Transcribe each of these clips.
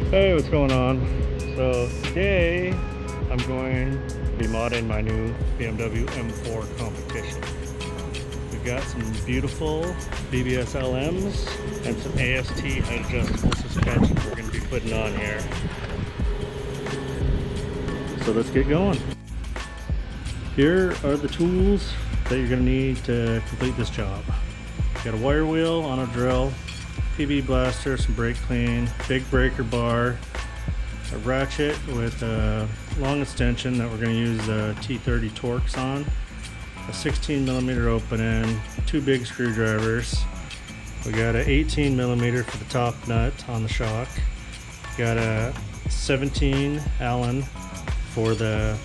Hey, what's going on? So today I'm going to be modding my new BMW M4 competition. We've got some beautiful BBS LMs and some AST height adjustable suspension we're going to be putting on here. So let's get going. Here are the tools that you're going to need to complete this job. You got a wire wheel on a drill, PB blaster, some brake clean, big breaker bar, a ratchet with a long extension that we're going to use T30 Torx on, a 16mm open end, two big screwdrivers. We got a 18mm for the top nut on the shock. We got a 17 Allen for the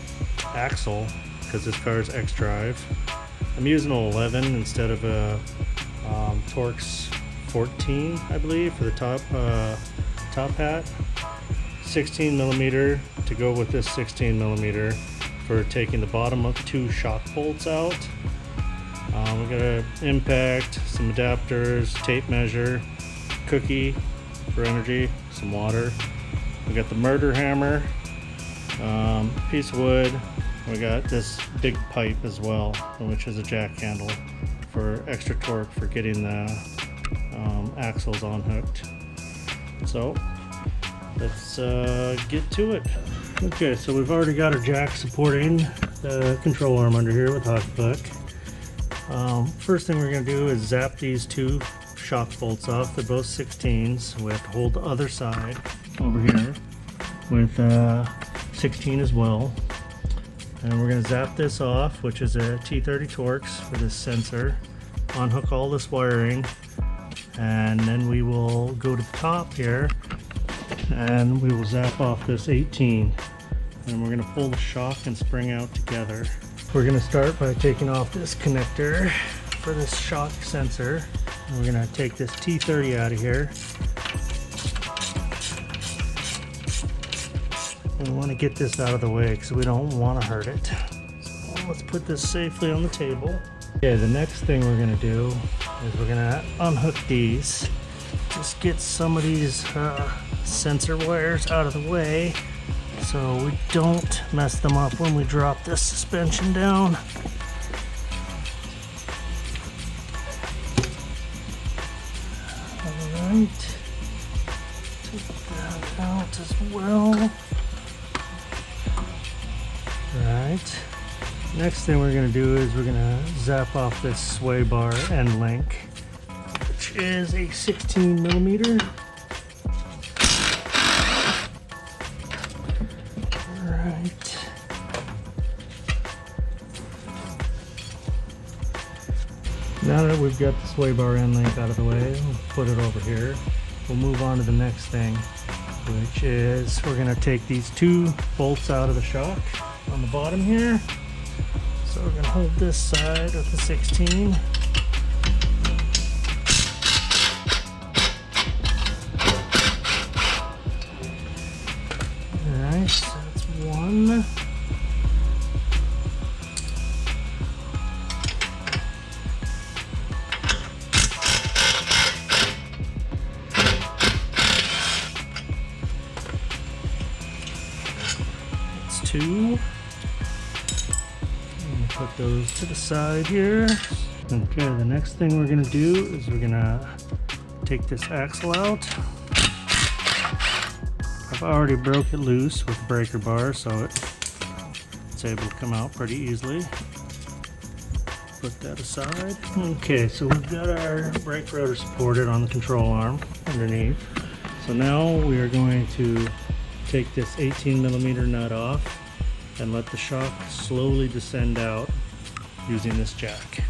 axle because this car is Xdrive. I'm using an 11 instead of a Torx 14, I believe, for the top hat. 16mm to go with this 16mm for taking the bottom of two shock bolts out. We got an impact, some adapters, tape measure, cookie for energy, some water. We got the murder hammer, piece of wood. We got this big pipe as well, which is a jack handle for extra torque for getting the axles unhooked. So let's get to it. Okay, so we've already got our jack supporting the control arm under here with hockey puck. First thing we're going to do is zap these two shock bolts off. They're both 16s. We have to hold the other side over here with 16 as well. And we're going to zap this off, which is a T30 Torx for this sensor. Unhook all this wiring, and then we will go to the top here and we will zap off this 18, and we're going to pull the shock and spring out together. We're going to start by taking off this connector for this shock sensor, and we're going to take this T30 out of here. And we want to get this out of the way because we don't want to hurt it. So let's put this safely on the table. Okay, the next thing we're going to do is we're going to unhook these. Just get some of these sensor wires out of the way so we don't mess them up when we drop this suspension down. Alright, take that out as well. Right. Next thing we're going to do is we're going to zap off this sway bar end link, which is a 16mm. Right. Now that we've got the sway bar end link out of the way, we'll put it over here. We'll move on to the next thing, which is we're going to take these two bolts out of the shock on the bottom here. So we're going to hold this side of the 16. Alright, so that's one. That's two. Put those to the side here. Okay, the next thing we're going to do is we're going to take this axle out. I've already broke it loose with the breaker bar, so it's able to come out pretty easily. Put that aside. Okay, so we've got our brake rotor supported on the control arm underneath. So now we are going to take this 18mm nut off and let the shock slowly descend out using this jack.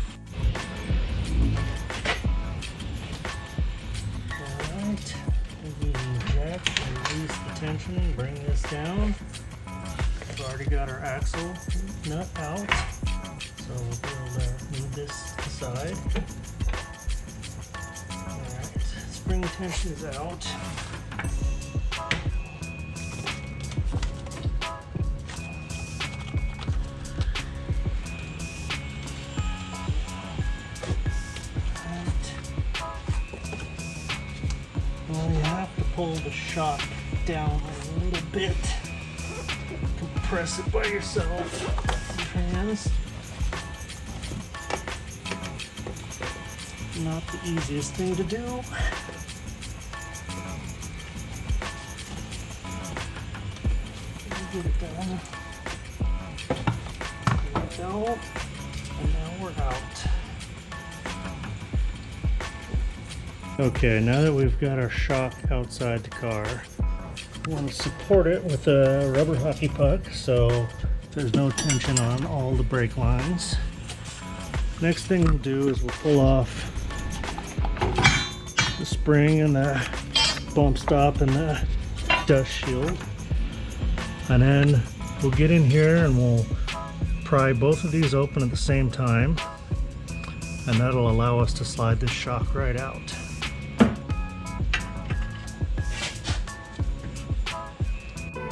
Alright, we're using the jack to release the tension and bring this down. We've already got our axle nut out, so we'll be able to move this aside. Alright, spring tension is out. Well, you have to pull the shock down a little bit. Compress it by yourself with your hands. Not the easiest thing to do. Get it down. There we go. And now we're out. Okay, now that we've got our shock outside the car, we want to support it with a rubber hockey puck so there's no tension on all the brake lines. Next thing we'll do is we'll pull off the spring and the bump stop and the dust shield. And then we'll get in here and we'll pry both of these open at the same time, and that'll allow us to slide this shock right out.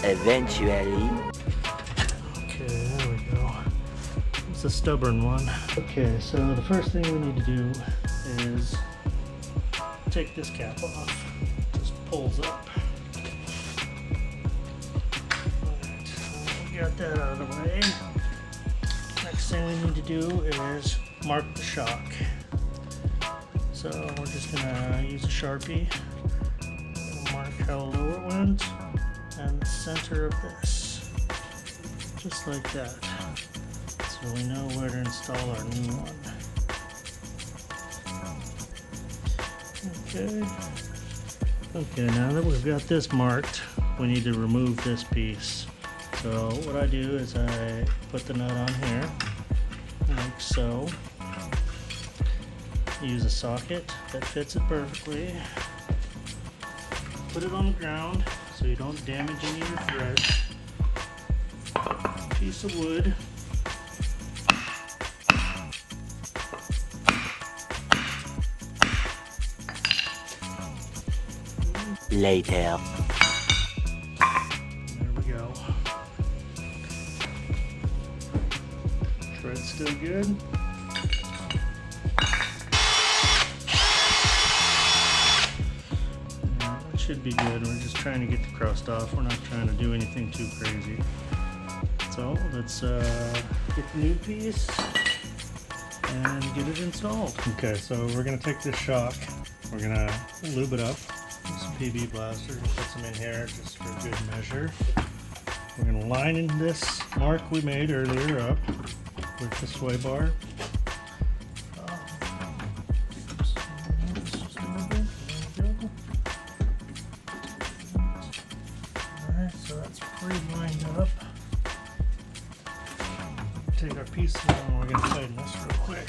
Eventually. Okay, there we go. It's a stubborn one. Okay, so the first thing we need to do is take this cap off. It just pulls up. Got that out of the way. Next thing we need to do is mark the shock. So we're just gonna use a Sharpie, mark how low it went and the center of this, just like that, so we know where to install our new one. Okay, now that we've got this marked, we need to remove this piece. So what I do is I put the nut on here, like so. Use a socket that fits it perfectly. Put it on the ground so you don't damage any of your threads. Piece of wood. Later. Thread's still good. That should be good. We're just trying to get the crust off. We're not trying to do anything too crazy. So let's get the new piece and get it installed. Okay, so we're gonna take this shock. We're gonna lube it up with some PB blaster. Put some in here just for good measure. We're gonna line in this mark we made earlier up with the sway bar. Alright, so that's pre-lined up. Take our piece and we're going to tighten this real quick.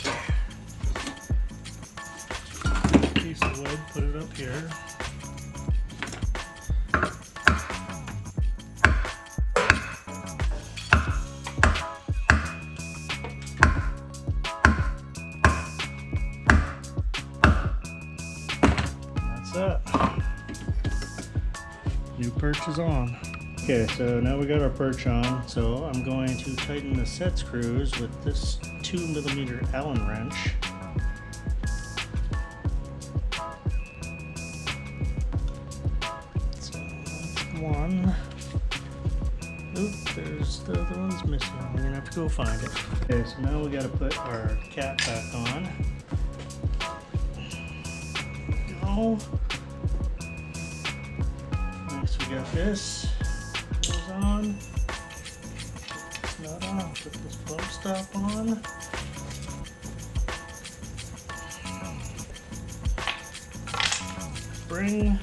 Take a piece of wood, put it up here. New perch is on. Okay, so now we got our perch on, so I'm going to tighten the set screws with this 2mm Allen wrench. So that's one. Oop, there's the other one's missing. We're gonna have to go find it. Okay, so now we gotta put our cap back on. There we go. We got this goes on. It's not on. Put this bump stop on. Spring.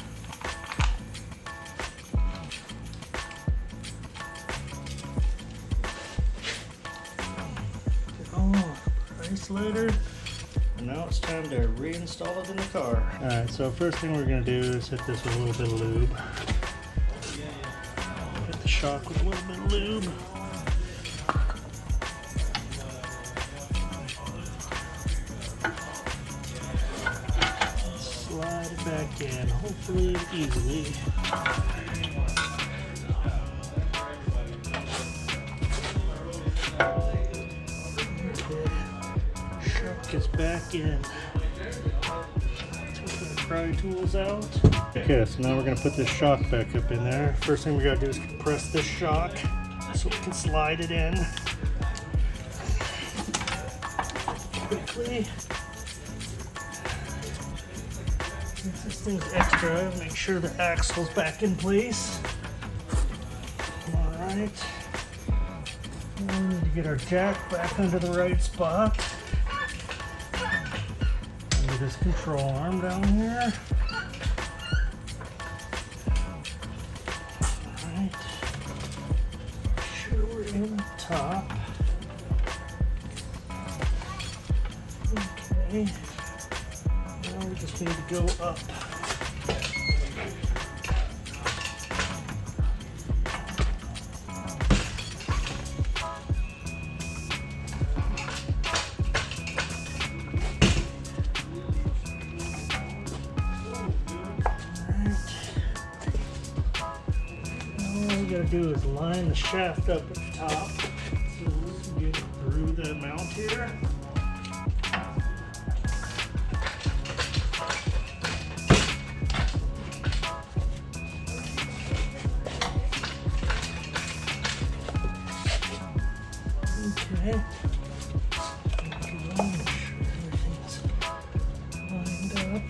Oh, isolator. And now it's time to reinstall it in the car. Alright, so first thing we're going to do is hit this with a little bit of lube. Hit the shock with a little bit of lube. Slide it back in, hopefully easily. Gets back in. Take the pry tools out. Okay, so now we're going to put this shock back up in there. First thing we got to do is compress this shock so we can slide it in quickly. Since this thing's Xdrive, make sure the axle's back in place. Alright. Now we need to get our jack back under the right spot. Under this control arm down here. Alright. Make sure we're in the top. Okay. Now we just need to go up. Do is line the shaft up at the top so we can get through the mount here. Okay. Make sure everything's lined up.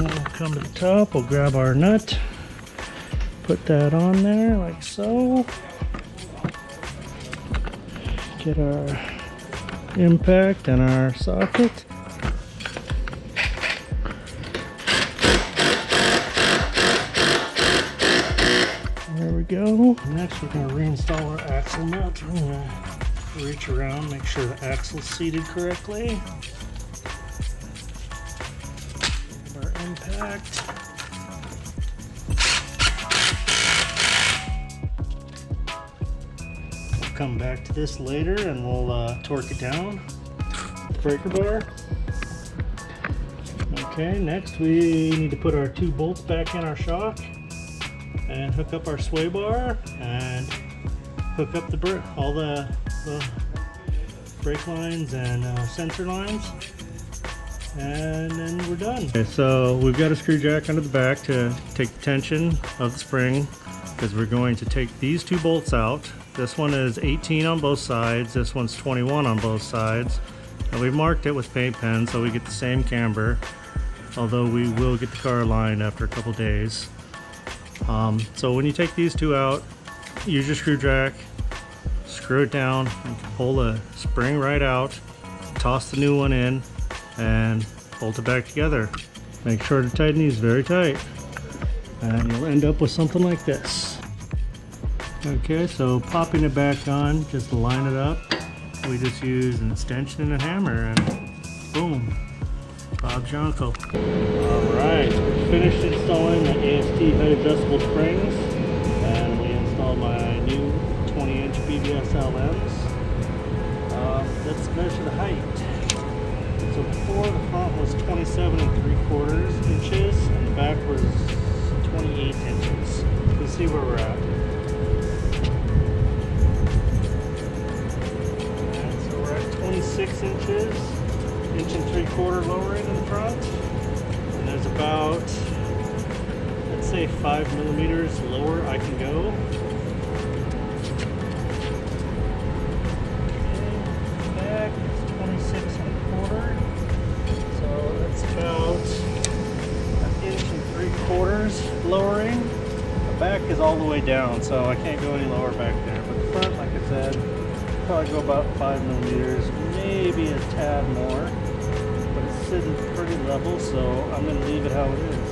We'll come to the top, we'll grab our nut, put that on there like so, get our impact and our socket. There we go. Next we're going to reinstall our axle nut. We're going to reach around, make sure the axle's seated correctly. Our impact. We'll come back to this later and we'll torque it down. Breaker bar. Okay, next we need to put our 2 bolts back in our shock and hook up our sway bar and hook up all the brake lines and sensor lines. And then we're done. Okay, so we've got a screw jack under the back to take the tension of the spring because we're going to take these 2 bolts out. This one is 18 on both sides, this one's 21 on both sides. And we've marked it with paint pen so we get the same camber, although we will get the car aligned after a couple days. So when you take these 2 out, use your screw jack, screw it down, and pull the spring right out, toss the new one in, and bolt it back together. Make sure to tighten these very tight, and you'll end up with something like this. Okay, so popping it back on, just to line it up, we just use an extension and a hammer, and boom, Bob's your uncle. Alright, finished installing the AST height adjustable springs, and we installed my new 20-inch BBS LMs. Let's measure the height. So before, the front was 27 3/4 inches and the back was 28 inches. Let's see where we're at. And so we're at 26 inches, 1 3/4 lowering in the front. And there's about, let's say 5 millimeters lower I can go. Back is 26 1/4. So that's about 1 3/4 lowering. The back is all the way down, so I can't go any lower back there. But the front, like I said, probably go about 5 millimeters, maybe a tad more. But it's sitting pretty level, so I'm going to leave it how it is.